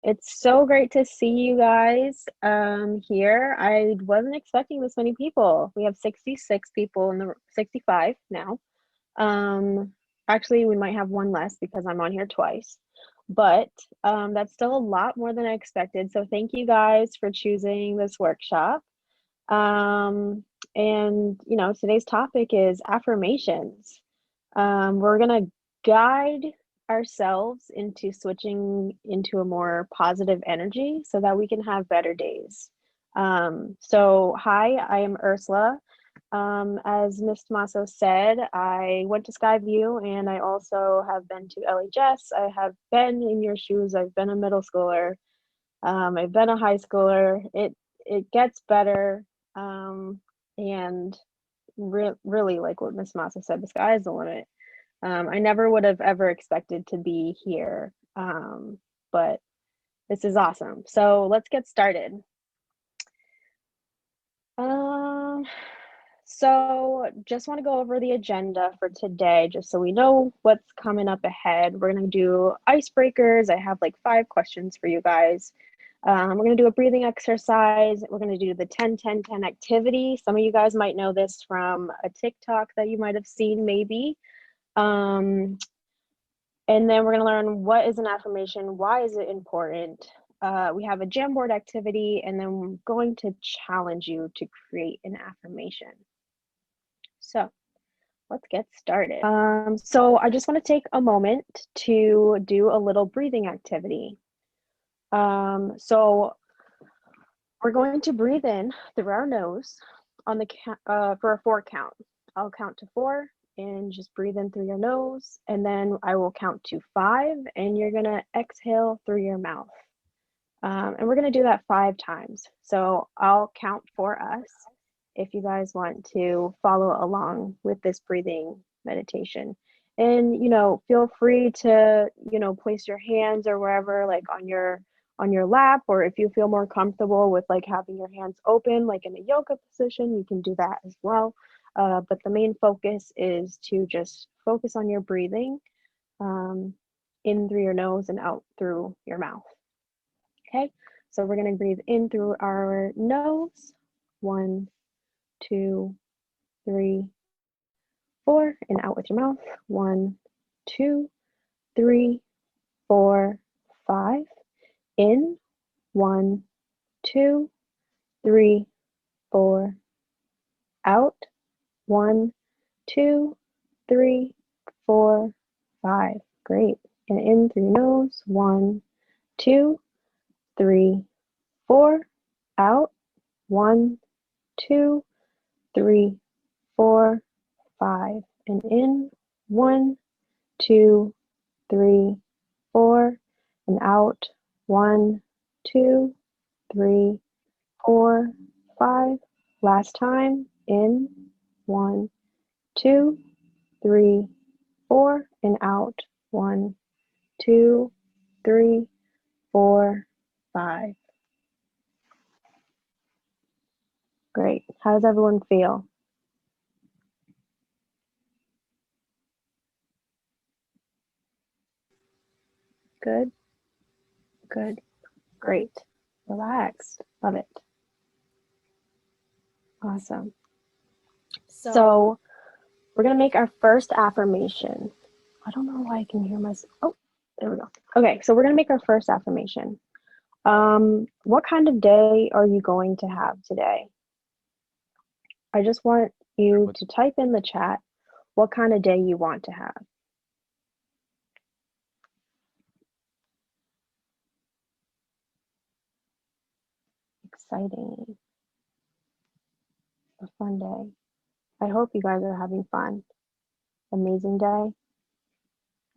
It's so great to see you guys here. I wasn't expecting this many people. We have 66 people in the 65 now. Um, Actually, we might have one less because I'm on here twice, but that's still a lot more than I expected. So thank you guys for choosing this workshop. And today's topic is affirmations. We're gonna guide ourselves into switching into a more positive energy so that we can have better days. So hi, I am Ursula. As Miss Tomaso said, I went to Skyview and I also have been to LHS. I have been in your shoes. I've been a middle schooler. I've been a high schooler. It gets better. And really, like what Miss Masa said, the sky is the limit. I never would have ever expected to be here, but this is awesome. So let's get started. So just want to go over the agenda for today, just so we know what's coming up ahead. We're going to do icebreakers. I have like 5 questions for you guys. We're going to do a breathing exercise. We're going to do the 10-10-10 activity. Some of you guys might know this from a TikTok that you might have seen maybe. And then we're going to learn what is an affirmation, why is it important. We have a Jamboard activity, and then we're going to challenge you to create an affirmation. So let's get started. So I just want to take a moment to do a little breathing activity. So we're going to breathe in through our nose on the for a 4 count. I'll count to 4 and just breathe in through your nose, and then I will count to 5 and you're gonna exhale through your mouth. And we're gonna do that 5 times. So I'll count for us if you guys want to follow along with this breathing meditation. And feel free to place your hands or wherever, like on your lap, or if you feel more comfortable with like having your hands open like in a yoga position, you can do that as well. But the main focus is to just focus on your breathing, in through your nose and out through your mouth. Okay, so we're going to breathe in through our nose. 1, 2, 3, 4, and out with your mouth. 1, 2, 3, 4, 5. In. 1, 2, 3, 4. Out. 1, 2, 3, 4, 5. Great. And in through your nose. 1, 2, 3, 4. Out. 1, 2, 3, 4, 5. And in. 1, 2, 3, 4. And out. 1, 2, 3, 4, 5. Last time. In. 1, 2, 3, 4. And out. 1, 2, 3, 4, 5. Great. How does everyone feel? Good? Good. Great. Relaxed. Love it. Awesome. So we're going to make our first affirmation. I don't know why I can hear myself. Oh, there we go. Okay, so we're going to make our first affirmation. What kind of day are you going to have today? I just want you to type in the chat what kind of day you want to have. Exciting. A fun day. I hope you guys are having fun. Amazing day.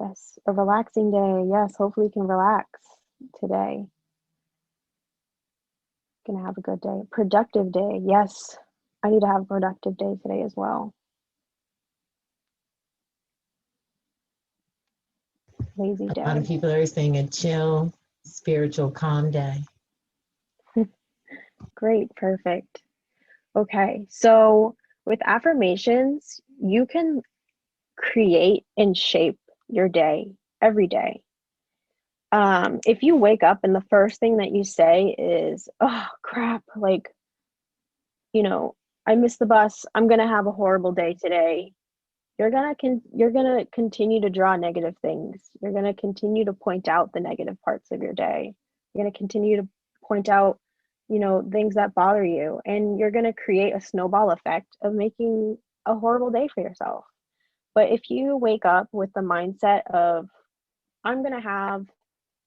Yes, a relaxing day. Yes, hopefully you can relax today. Gonna have a good day. Productive day. Yes, I need to have a productive day today as well. Lazy day. A lot of people are saying a chill, spiritual, calm day. Great, perfect. Okay, so with affirmations, you can create and shape your day every day. If you wake up and the first thing that you say is, oh crap, like, you know, I missed the bus, I'm gonna have a horrible day today, you're gonna continue to draw negative things. You're gonna continue to point out the negative parts of your day. You're gonna continue to point out, things that bother you, and you're gonna create a snowball effect of making a horrible day for yourself. But if you wake up with the mindset of, I'm gonna have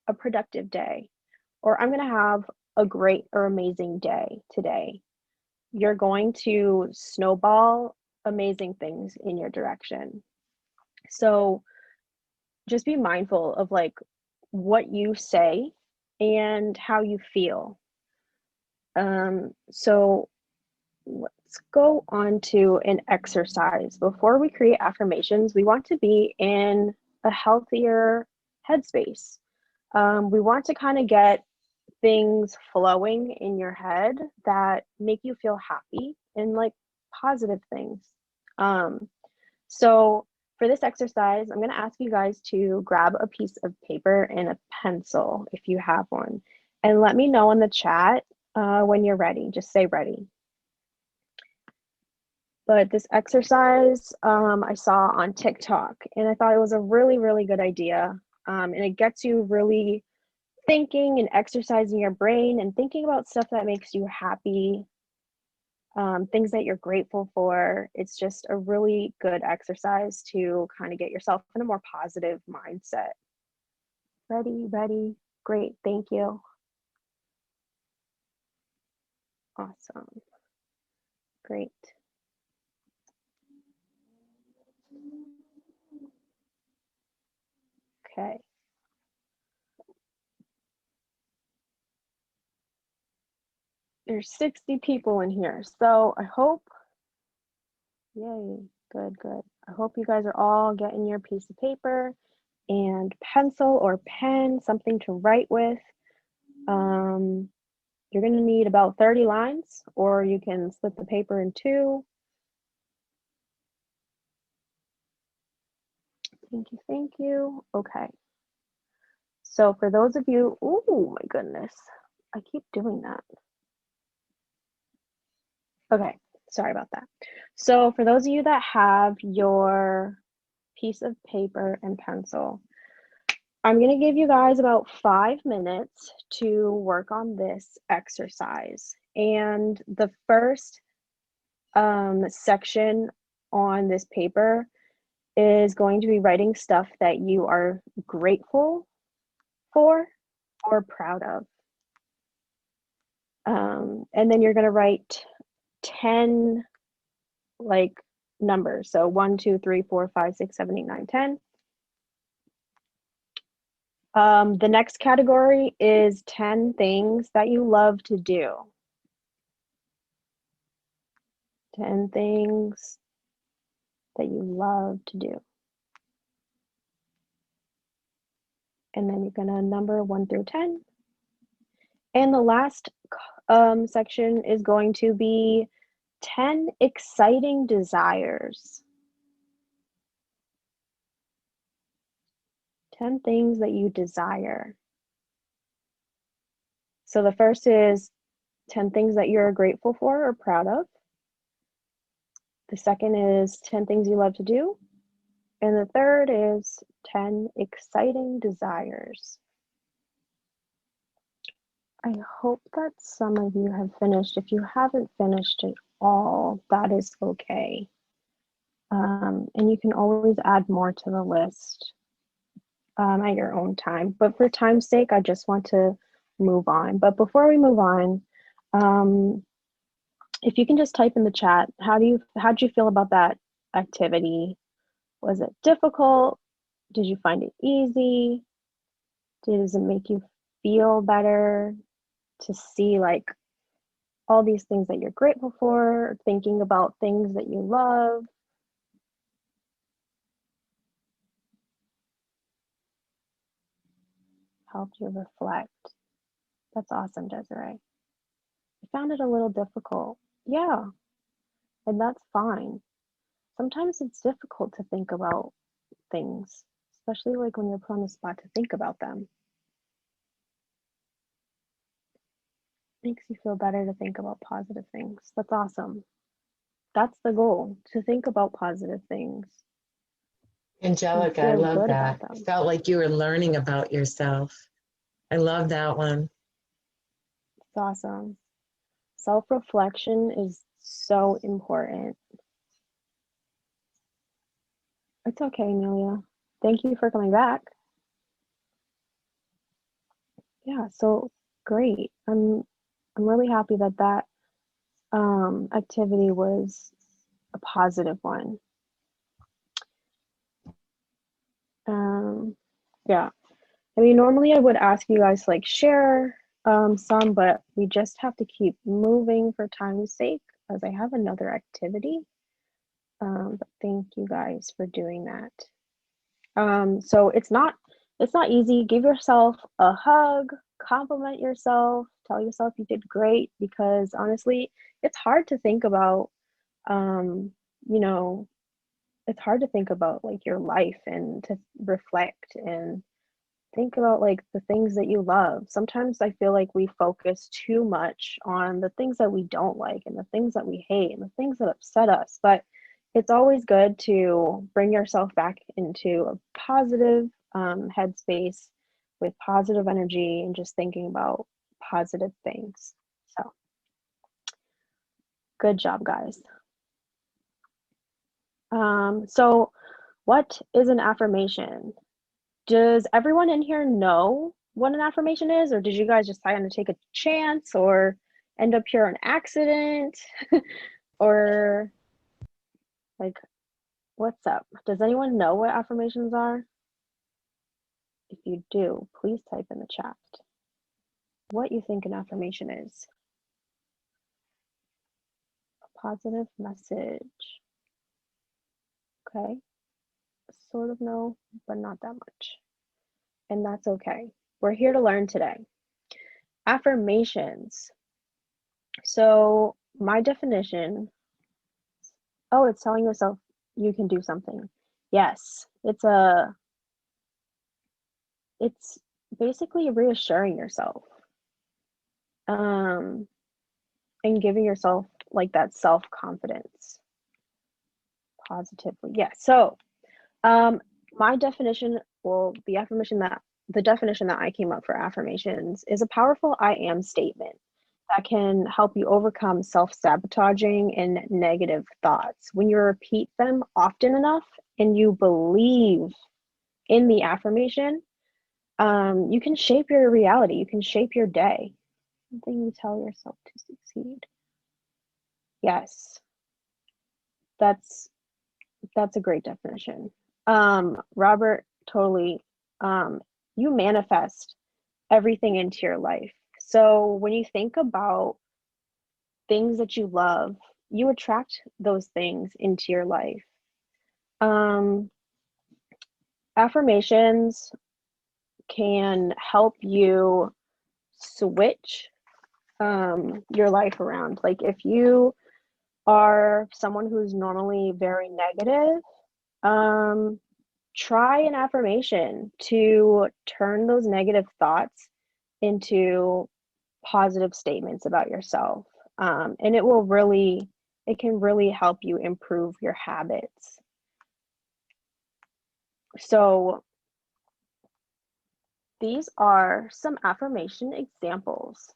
a productive day, or I'm gonna have a great or amazing day today, you're going to snowball amazing things in your direction. So just be mindful of like what you say and how you feel. So let's go on to an exercise. Before we create affirmations, we want to be in a healthier headspace. We want to kind of get things flowing in your head that make you feel happy and like positive things. So for this exercise, I'm going to ask you guys to grab a piece of paper and a pencil if you have one, and let me know in the chat when you're ready. Just say ready. But this exercise I saw on TikTok, and I thought it was a really, really good idea. And it gets you really thinking and exercising your brain and thinking about stuff that makes you happy, things that you're grateful for. It's just a really good exercise to kind of get yourself in a more positive mindset. Ready, ready. Great, thank you. Awesome. Great. Okay. There's 60 people in here, so I hope, yay, good, good. I hope you guys are all getting your piece of paper and pencil or pen, something to write with. You're going to need about 30 lines, or you can split the paper in two. Thank you, thank you. Okay. So for those of you, oh my goodness, I keep doing that. Okay, sorry about that. So for those of you that have your piece of paper and pencil, I'm going to give you guys about 5 minutes to work on this exercise. And the first section on this paper is going to be writing stuff that you are grateful for or proud of. And then you're going to write 10 like numbers. So 1, 2, 3, 4, 5, 6, 7, 8, 9, 10. The next category is 10 things that you love to do. 10 things that you love to do. And then you're going to number 1 through 10. And the last section is going to be 10 exciting desires. 10 things that you desire. So the first is 10 things that you're grateful for or proud of. The second is 10 things you love to do. And the third is 10 exciting desires. I hope that some of you have finished. If you haven't finished it all, that is okay. And you can always add more to the list at your own time. But for time's sake, I just want to move on. But before we move on, if you can just type in the chat, how'd you feel about that activity? Was it difficult? Did you find it easy? Does it make you feel better to see like all these things that you're grateful for, thinking about things that you love? Helped you reflect. That's awesome, Desiree. I found it a little difficult. Yeah, and that's fine. Sometimes it's difficult to think about things, especially like when you're put on the spot to think about them. Makes you feel better to think about positive things. That's awesome. That's the goal, to think about positive things and Angelica, I feel love good about that. It them. felt like you were learning about yourself. I love that one. It's awesome. Self-reflection is so important. It's okay, Amelia. Thank you for coming back. Yeah, so great. I'm really happy that activity was a positive one. Yeah. I mean, normally I would ask you guys to like share some, but we just have to keep moving for time's sake as I have another activity. But thank you guys for doing that. So it's not easy. Give yourself a hug, compliment yourself, tell yourself you did great, because honestly, it's hard to think about you know, it's hard to think about like your life and to reflect and think about like the things that you love. Sometimes I feel like we focus too much on the things that we don't like and the things that we hate and the things that upset us. But it's always good to bring yourself back into a positive headspace with positive energy and just thinking about positive things. So, good job, guys. So, what is an affirmation? Does everyone in here know what an affirmation is, or did you guys just kind of take a chance or end up here on accident? Or like, what's up? Does anyone know what affirmations are? If you do, please type in the chat what you think an affirmation is. A positive message. Okay, sort of know, but not that much. And that's okay. We're here to learn today. Affirmations. So, my definition, oh, it's telling yourself you can do something. Yes, it's basically reassuring yourself, um, and giving yourself like that self-confidence positively. Yeah. So, my definition, well, the definition that I came up for affirmations is a powerful I am statement that can help you overcome self-sabotaging and negative thoughts. When you repeat them often enough and you believe in the affirmation, you can shape your reality. You can shape your day. Something you tell yourself to succeed. Yes, that's a great definition. Robert, totally. You manifest everything into your life. So when you think about things that you love, you attract those things into your life. Um, Affirmations can help you switch your life around. Like if you are someone who's normally very negative, try an affirmation to turn those negative thoughts into positive statements about yourself. And it can really help you improve your habits. So these are some affirmation examples.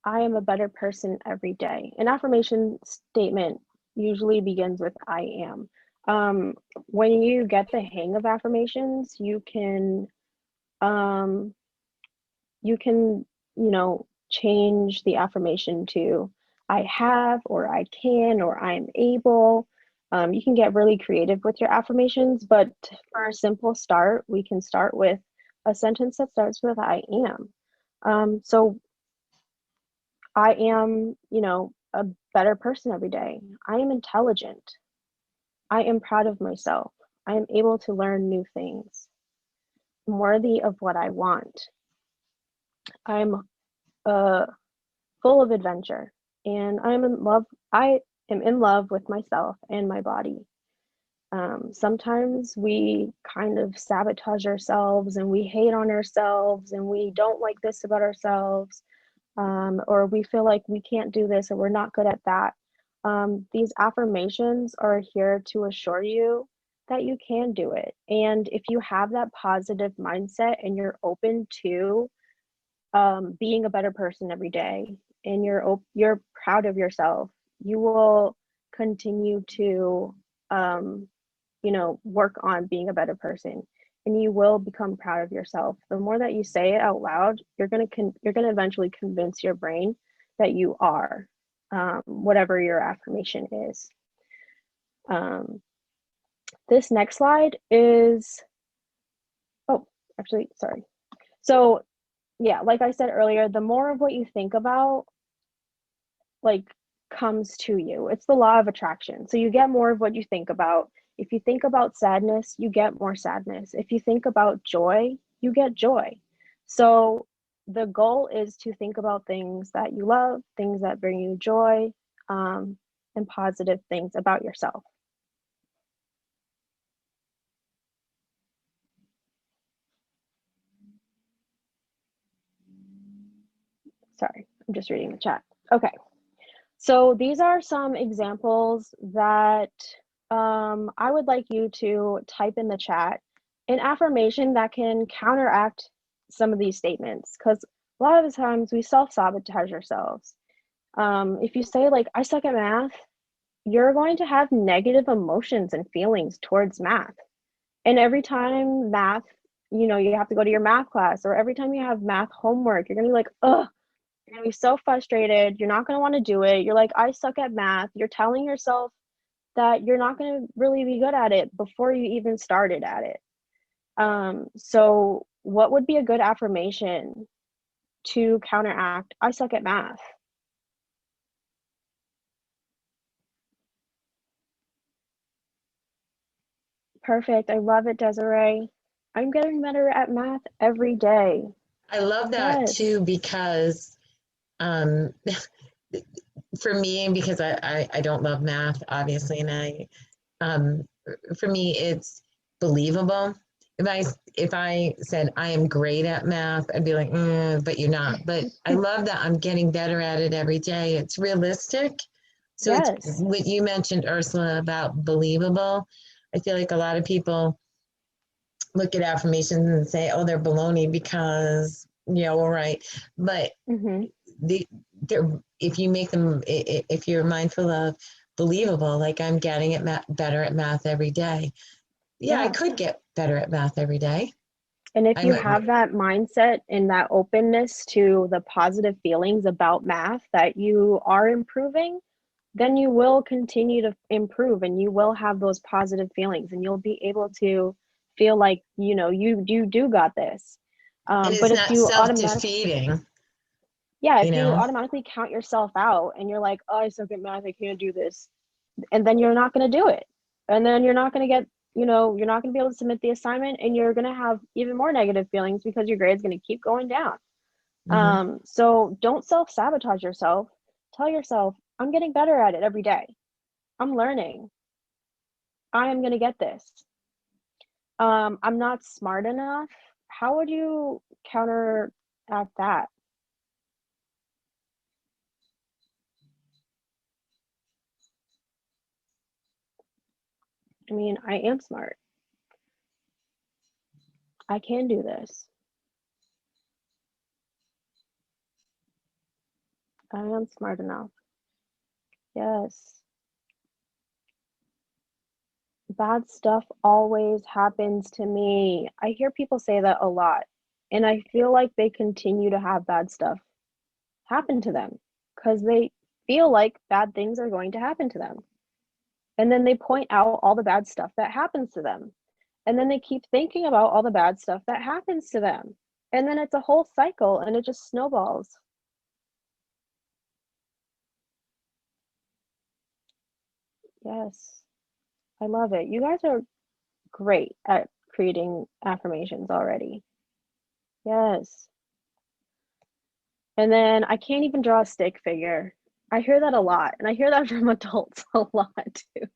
I am a better person every day. An affirmation statement usually begins with I am. When you get the hang of affirmations, um, change the affirmation to I have, or I can, or I'm able. You can get really creative with your affirmations, but for a simple start, we can start with a sentence that starts with I am. So I am, a better person every day. I am intelligent. I am proud of myself. I am able to learn new things. I'm worthy of what I want. I'm uh, full of adventure, and I am in love with myself and my body. Sometimes we kind of sabotage ourselves and we hate on ourselves and we don't like this about ourselves, or we feel like we can't do this or we're not good at that. These affirmations are here to assure you that you can do it. And if you have that positive mindset and you're open to being a better person every day, and you're proud of yourself, you will continue to work on being a better person, and you will become proud of yourself. The more that you say it out loud, you're going to eventually convince your brain that you are whatever your affirmation is. This next slide is, oh, actually, sorry. So yeah, like I said earlier, the more of what you think about, like, comes to you. It's the law of attraction. So you get more of what you think about. If you think about sadness, you get more sadness. If you think about joy, you get joy. So the goal is to think about things that you love, things that bring you joy, and positive things about yourself. Sorry, I'm just reading the chat. Okay. So these are some examples that I would like you to type in the chat, an affirmation that can counteract some of these statements, because a lot of the times we self-sabotage ourselves. If you say, like, I suck at math, you're going to have negative emotions and feelings towards math. And every time math, you have to go to your math class, or every time you have math homework, you're going to be like, ugh, you're going to be so frustrated. You're not going to want to do it. You're like, I suck at math. You're telling yourself that you're not going to really be good at it before you even started at it. So what would be a good affirmation to counteract, I suck at math? Perfect. I love it, Desiree. I'm getting better at math every day. I love that Yes. too, because um, for me, because I don't love math, obviously, and um, for me, it's believable. If I said I am great at math, I'd be like, but you're not. But I love that I'm getting better at it every day. It's realistic. So it's Yes. what you mentioned, Ursula, about believable. I feel like a lot of people look at affirmations and say, oh, they're baloney because, yeah, all right. But Mm-hmm. if you make them, if you're mindful of believable, like I'm getting better at math every day. Yeah, I Yeah. could get better at math every day. And if I'm you have that mindset and that openness to the positive feelings about math that you are improving, then you will continue to improve and you will have those positive feelings and you'll be able to feel like, you do got this. and But it's if not you automatically, self-defeating, yeah, you if you know. automatically count yourself out and you're like, oh, I suck at math, I can't do this, and then you're not going to do it, and then you're not going to get, you're not going to be able to submit the assignment, and you're going to have even more negative feelings because your grade's going to keep going down. Mm-hmm. So don't self-sabotage yourself. Tell yourself, I'm getting better at it every day. I'm learning. I am going to get this. I'm not smart enough. How would you counteract that? I mean, I am smart. I can do this. I am smart enough. Yes. Bad stuff always happens to me. I hear people say that a lot, and I feel like they continue to have bad stuff happen to them because they feel like bad things are going to happen to them. And then they point out all the bad stuff that happens to them. And then they keep thinking about all the bad stuff that happens to them. And then it's a whole cycle and it just snowballs. Yes, I love it. You guys are great at creating affirmations already. Yes. And then I can't even draw a stick figure. I hear that a lot, and I hear that from adults a lot too.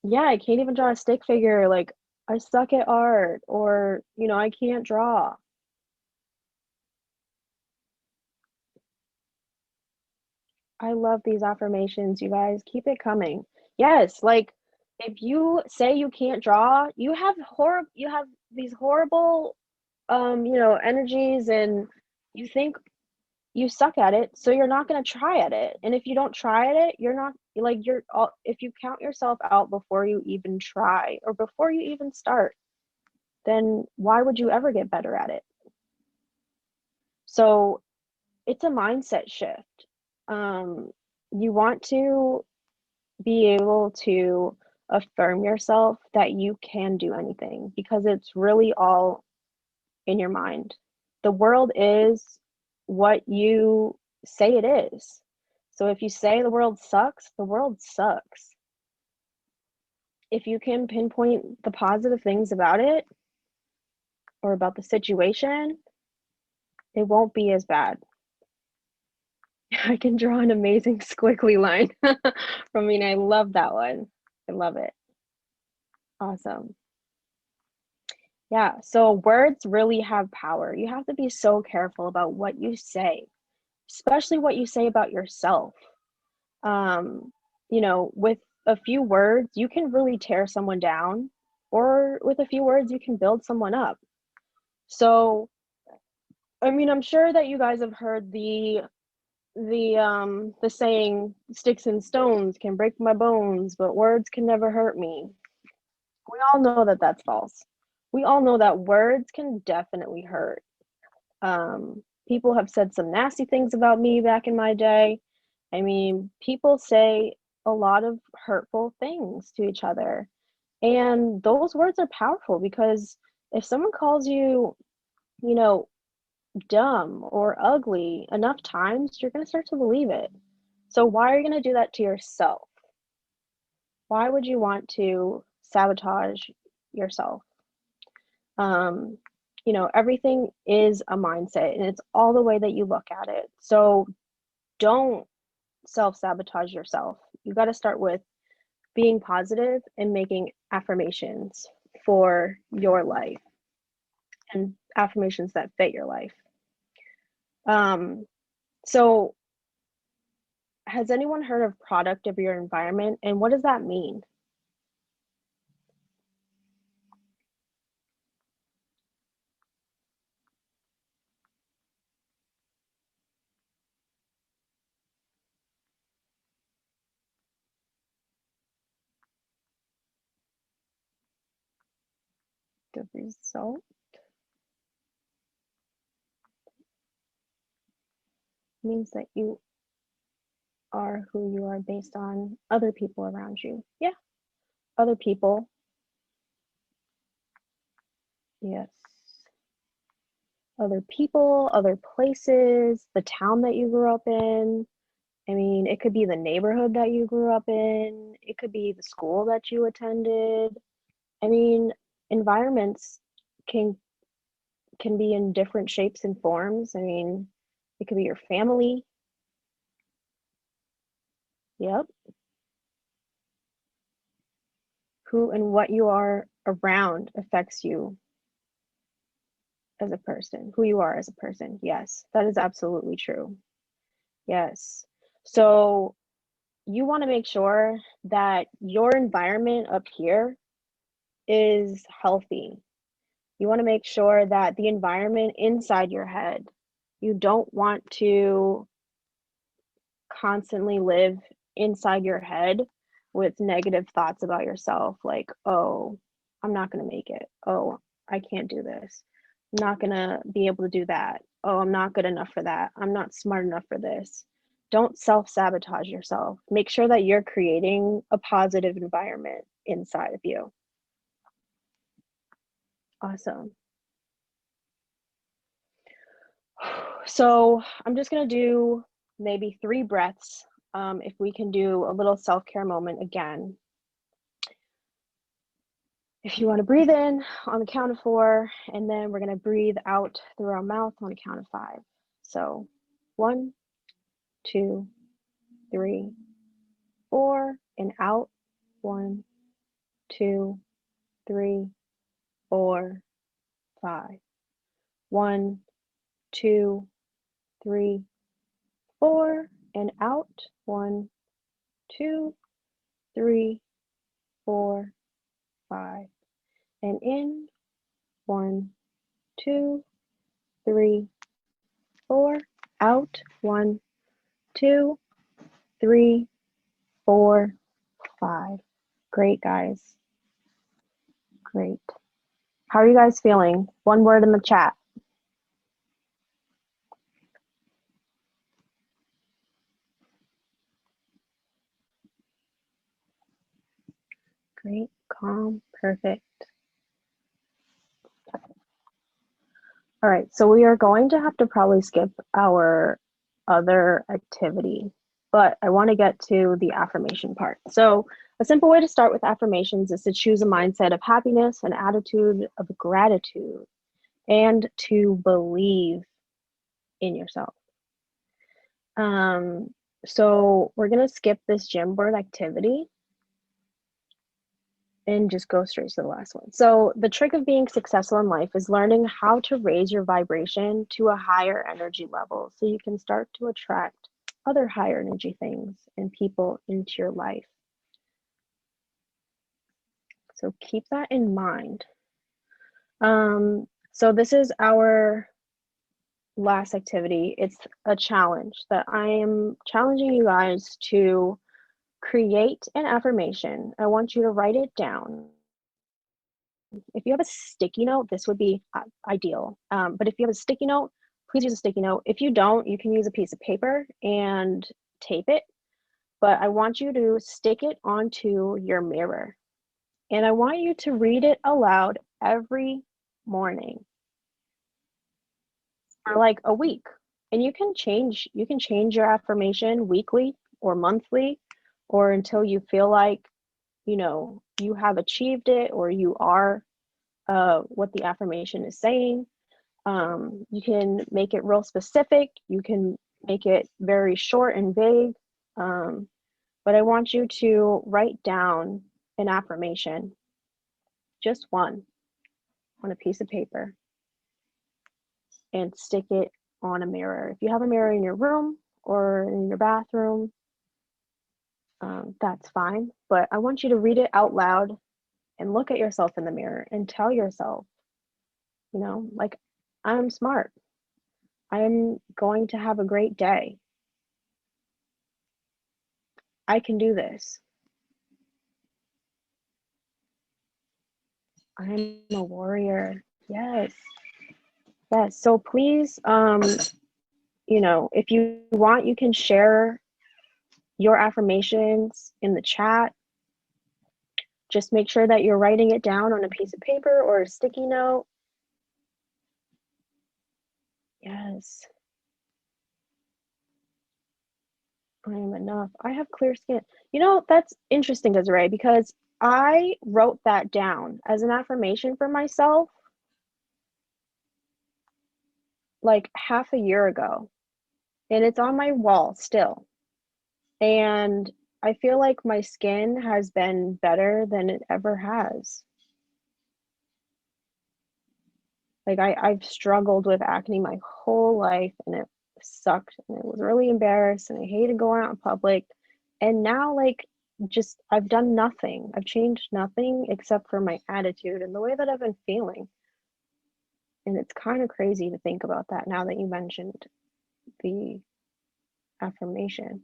Yeah, I can't even draw a stick figure. Like, I suck at art, or, I can't draw. I love these affirmations, you guys. Keep it coming. Yes, like if you say you can't draw, you have these horrible energies, and you think you suck at it, so you're not going to try at it. And if you don't try at it, you're not like you're all if you count yourself out before you even try or before you even start, then why would you ever get better at it? So, it's a mindset shift. Um you want to be able to affirm yourself that you can do anything, because it's really all in your mind. The world is what you say it is. So if you say the world sucks, the world sucks. If you can pinpoint the positive things about it or about the situation, it won't be as bad. I can draw an amazing squiggly line. I love that one. I love it. Awesome. Yeah, so words really have power. You have to be so careful about what you say, especially what you say about yourself. Um, with a few words, you can really tear someone down, or with a few words, you can build someone up. So, I'm sure that you guys have heard the saying, "Sticks and stones can break my bones, but words can never hurt me." We all know that that's false. We all know that words can definitely hurt. People have said some nasty things about me back in my day. People say a lot of hurtful things to each other. And those words are powerful, because if someone calls you, you know, dumb or ugly enough times, you're going to start to believe it. So why are you going to do that to yourself? Why would you want to sabotage yourself? Um, everything is a mindset, and it's all the way that you look at it. So don't self sabotage yourself. You got to start with being positive and making affirmations for your life, and affirmations that fit your life. Um, so, has anyone heard of product of your environment, and what does that mean? The result means that you are who you are based on other people around you. Yeah, other people. Yes. Other people, other places, the town that you grew up in. It could be the neighborhood that you grew up in, it could be the school that you attended. I mean, environments can can be in different shapes and forms. It could be your family. Yep. Who and what you are around affects you as a person, who you are as a person. Yes, that is absolutely true. Yes. So you want to make sure that your environment up here is healthy. You want to make sure that the environment inside your head, you don't want to constantly live inside your head with negative thoughts about yourself, like, oh, I'm not going to make it. Oh, I can't do this. I'm not going to be able to do that. Oh, I'm not good enough for that. I'm not smart enough for this. Don't self sabotage yourself. Make sure that you're creating a positive environment inside of you. Awesome. So I'm just going to do maybe 3 breaths. If we can do a little self care moment again. If you want to breathe in on the count of 4, and then we're going to breathe out through our mouth on the count of 5. So 1, 2, 3, 4, and out. 1, 2, 3, 4, 5. 1, 2, 3, 4, and out. 1, 2, 3, 4, 5, and in. 1, 2, 3, 4, out. 1, 2, 3, 4, 5. Great, guys. Great. How are you guys feeling? One word in the chat. Great, calm, perfect. All right, so we are going to have to probably skip our other activity, but I want to get to the affirmation part. So a simple way to start with affirmations is to choose a mindset of happiness, an attitude of gratitude, and to believe in yourself. So we're going to skip this gym board activity and just go straight to the last one. So the trick of being successful in life is learning how to raise your vibration to a higher energy level so you can start to attract other higher energy things and people into your life. So keep that in mind. So this is our last activity. It's a challenge that I am challenging you guys to create an affirmation. I want you to write it down. If you have a sticky note, this would be ideal. But if you have a sticky note, please use a sticky note. If you don't, you can use a piece of paper and tape it. But I want you to stick it onto your mirror. And I want you to read it aloud every morning for like a week. And you can change your affirmation weekly or monthly or until you feel like, you know, you have achieved it or you are what the affirmation is saying. You can make it real specific. You can make it very short and vague. But I want you to write down an affirmation, just one, on a piece of paper and stick it on a mirror. If you have a mirror in your room or in your bathroom, that's fine. But I want you to read it out loud and look at yourself in the mirror and tell yourself, you know, like, I'm smart. I'm going to have a great day. I can do this. I'm a warrior. Yes. Yes. So please, you know, if you want, you can share your affirmations in the chat. Just make sure that you're writing it down on a piece of paper or a sticky note. Yes. I am enough. I have clear skin. You know, that's interesting, Desiree, because I wrote that down as an affirmation for myself like half a year ago. And it's on my wall still. And I feel like my skin has been better than it ever has. Like I've struggled with acne my whole life and it sucked and it was really embarrassed and I hated going out in public. And now like just I've done nothing. I've changed nothing except for my attitude and the way that I've been feeling. And it's kind of crazy to think about that now that you mentioned the affirmation.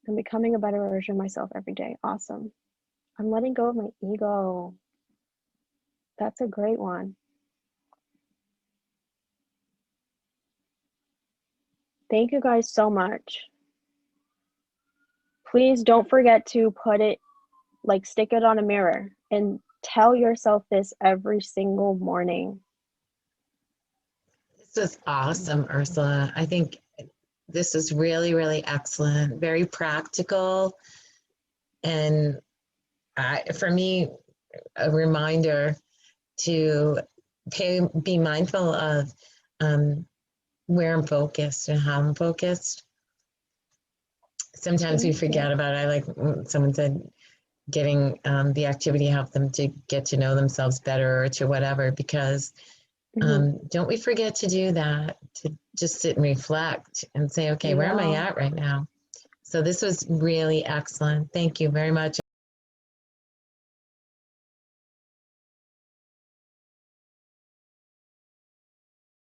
I'm becoming a better version of myself every day. Awesome. I'm letting go of my ego. That's a great one. Thank you guys so much. Please don't forget to put it, like stick it on a mirror and tell yourself this every single morning. This is awesome, Ursula. I think this is really, really excellent, very practical. And for me, a reminder to be mindful of where I'm focused and how I'm focused. Sometimes we forget about it. Someone said, getting the activity help them to get to know themselves better or to whatever, because don't we forget to do that, to just sit and reflect and say, okay, where am I Yeah. at right now? So this was really excellent. Thank you very much.